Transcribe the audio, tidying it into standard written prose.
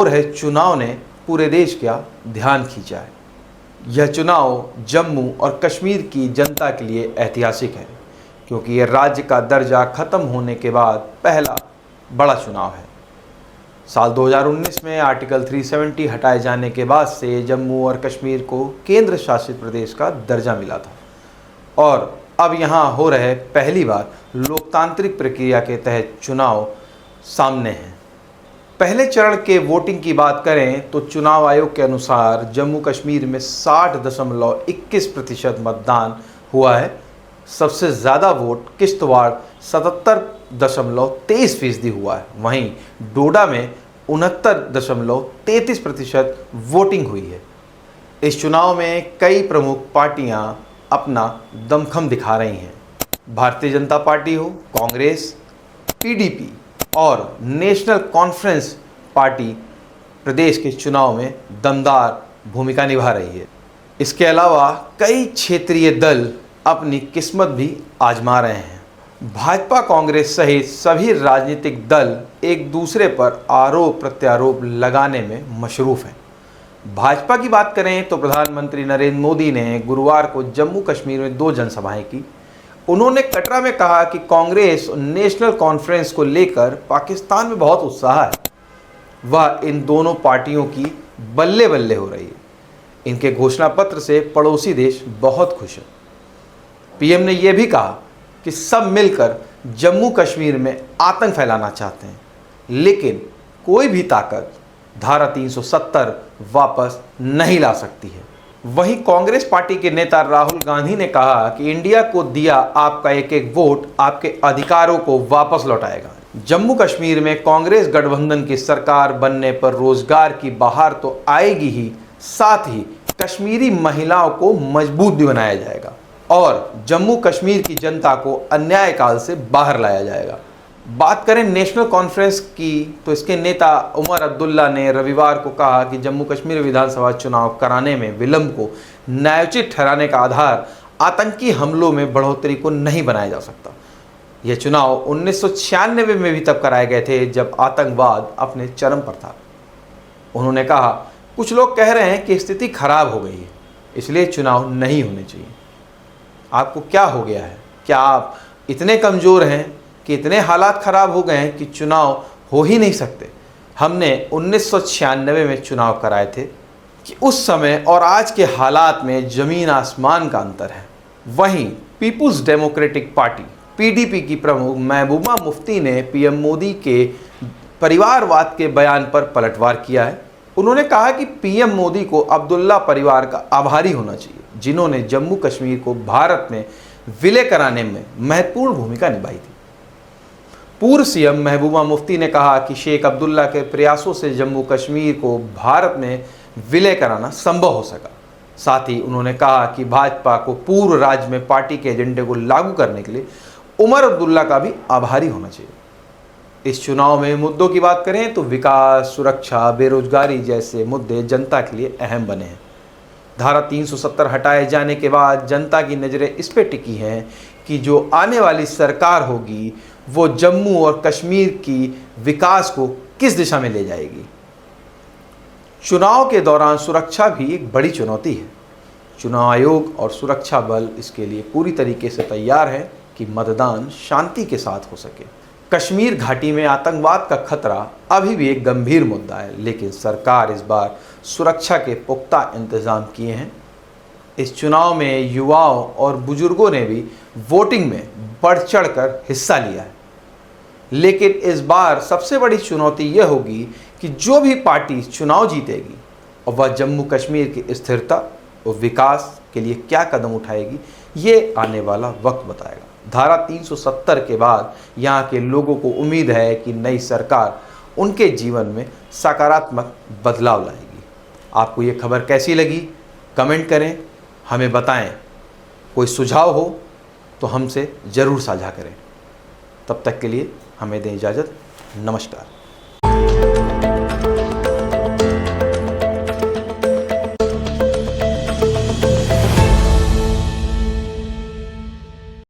और है चुनाव ने पूरे देश का ध्यान खींचा है। यह चुनाव जम्मू और कश्मीर की जनता के लिए ऐतिहासिक है, क्योंकि यह राज्य का दर्जा खत्म होने के बाद पहला बड़ा चुनाव है। साल 2019 में आर्टिकल 370 हटाए जाने के बाद से जम्मू और कश्मीर को केंद्र शासित प्रदेश का दर्जा मिला था, और अब यहाँ हो रहे पहली बार लोकतांत्रिक प्रक्रिया के तहत चुनाव सामने हैं। पहले चरण के वोटिंग की बात करें तो चुनाव आयोग के अनुसार जम्मू कश्मीर में 60.21% मतदान हुआ है। सबसे ज़्यादा वोट किश्तवाड़ 77.23% हुआ है। वहीं डोडा में 69.33% वोटिंग हुई है। इस चुनाव में कई प्रमुख पार्टियां अपना दमखम दिखा रही हैं। भारतीय जनता पार्टी हो, कांग्रेस, पीडीपी और नेशनल कॉन्फ्रेंस पार्टी प्रदेश के चुनाव में दमदार भूमिका निभा रही है। इसके अलावा कई क्षेत्रीय दल अपनी किस्मत भी आजमा रहे हैं। भाजपा, कांग्रेस सहित सभी राजनीतिक दल एक दूसरे पर आरोप प्रत्यारोप लगाने में मशरूफ हैं। भाजपा की बात करें तो प्रधानमंत्री नरेंद्र मोदी ने गुरुवार को जम्मू कश्मीर में 2 जनसभाएं की। उन्होंने कटरा में कहा कि कांग्रेस और नेशनल कॉन्फ्रेंस को लेकर पाकिस्तान में बहुत उत्साह है। वह इन दोनों पार्टियों की बल्ले बल्ले हो रही है। इनके घोषणा पत्र से पड़ोसी देश बहुत खुश है। पीएम ने यह भी कहा कि सब मिलकर जम्मू कश्मीर में आतंक फैलाना चाहते हैं, लेकिन कोई भी ताकत धारा 370 वापस नहीं ला सकती है। वहीं कांग्रेस पार्टी के नेता राहुल गांधी ने कहा कि इंडिया को दिया आपका एक एक वोट आपके अधिकारों को वापस लौटाएगा। जम्मू कश्मीर में कांग्रेस गठबंधन की सरकार बनने पर रोजगार की बहार तो आएगी ही, साथ ही कश्मीरी महिलाओं को मजबूत भी बनाया जाएगा और जम्मू कश्मीर की जनता को अन्याय काल से बाहर लाया जाएगा। बात करें नेशनल कॉन्फ्रेंस की तो इसके नेता उमर अब्दुल्ला ने रविवार को कहा कि जम्मू कश्मीर विधानसभा चुनाव कराने में विलंब को न्यायोचित ठहराने का आधार आतंकी हमलों में बढ़ोतरी को नहीं बनाया जा सकता। यह चुनाव 1996 में भी तब कराए गए थे जब आतंकवाद अपने चरम पर था। उन्होंने कहा, कुछ लोग कह रहे हैं कि स्थिति खराब हो गई है, इसलिए चुनाव नहीं होने चाहिए। आपको क्या हो गया है? क्या आप इतने कमज़ोर हैं कि इतने हालात ख़राब हो गए हैं कि चुनाव हो ही नहीं सकते? हमने 1996 में चुनाव कराए थे कि उस समय और आज के हालात में ज़मीन आसमान का अंतर है। वहीं पीपुल्स डेमोक्रेटिक पार्टी पीडीपी की प्रमुख महबूबा मुफ्ती ने पीएम मोदी के परिवारवाद के बयान पर पलटवार किया है। उन्होंने कहा कि पीएम मोदी को अब्दुल्ला परिवार का आभारी होना चाहिए, जिन्होंने जम्मू कश्मीर को भारत में विलय कराने में महत्वपूर्ण भूमिका निभाई थी। पूर्व सीएम महबूबा मुफ्ती ने कहा कि शेख अब्दुल्ला के प्रयासों से जम्मू कश्मीर को भारत में विलय कराना संभव हो सका। साथ ही उन्होंने कहा कि भाजपा को पूर्व राज्य में पार्टी के एजेंडे को लागू करने के लिए उमर अब्दुल्ला का भी आभारी होना चाहिए। इस चुनाव में मुद्दों की बात करें तो विकास, सुरक्षा, बेरोजगारी जैसे मुद्दे जनता के लिए अहम बने हैं। धारा 370 हटाए जाने के बाद जनता की नज़रें इस पे टिकी हैं कि जो आने वाली सरकार होगी वो जम्मू और कश्मीर की विकास को किस दिशा में ले जाएगी। चुनाव के दौरान सुरक्षा भी एक बड़ी चुनौती है। चुनाव आयोग और सुरक्षा बल इसके लिए पूरी तरीके से तैयार है कि मतदान शांति के साथ हो सके। कश्मीर घाटी में आतंकवाद का खतरा अभी भी एक गंभीर मुद्दा है, लेकिन सरकार इस बार सुरक्षा के पुख्ता इंतजाम किए हैं। इस चुनाव में युवाओं और बुजुर्गों ने भी वोटिंग में बढ़ चढ़कर हिस्सा लिया है। लेकिन इस बार सबसे बड़ी चुनौती यह होगी कि जो भी पार्टी चुनाव जीतेगी और वह जम्मू कश्मीर की स्थिरता और विकास के लिए क्या कदम उठाएगी, ये आने वाला वक्त बताएगा। धारा 370 के बाद यहाँ के लोगों को उम्मीद है कि नई सरकार उनके जीवन में सकारात्मक बदलाव लाएगी। आपको ये खबर कैसी लगी? कमेंट करें, हमें बताएं। कोई सुझाव हो तो हमसे ज़रूर साझा करें। तब तक के लिए हमें दें इजाज़त। नमस्कार।